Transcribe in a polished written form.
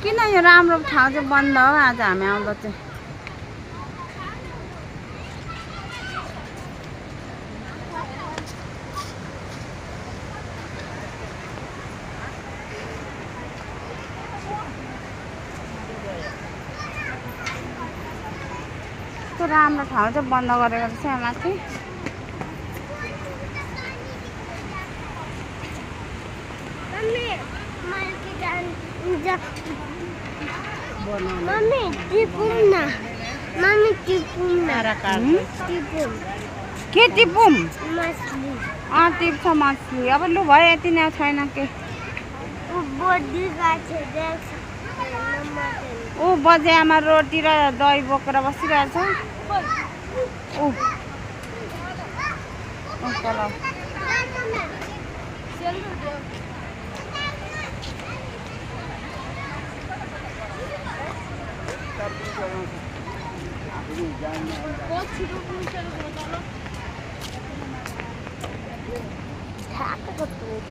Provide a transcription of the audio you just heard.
किन यो राम्रो ठाउँ चाहिँ बन्द हो आज हामी आउँदा चाहिँ? यस्तो राम्रो ठाउँ चाहिँ बन्द गरेको रहेछ यहाँ माथि। के टिपुम? टिप्छ मछली। अब लु भयो यति नै छैन के। ऊ बजियामा रोटी र दही बोकेर बसिरहेछ।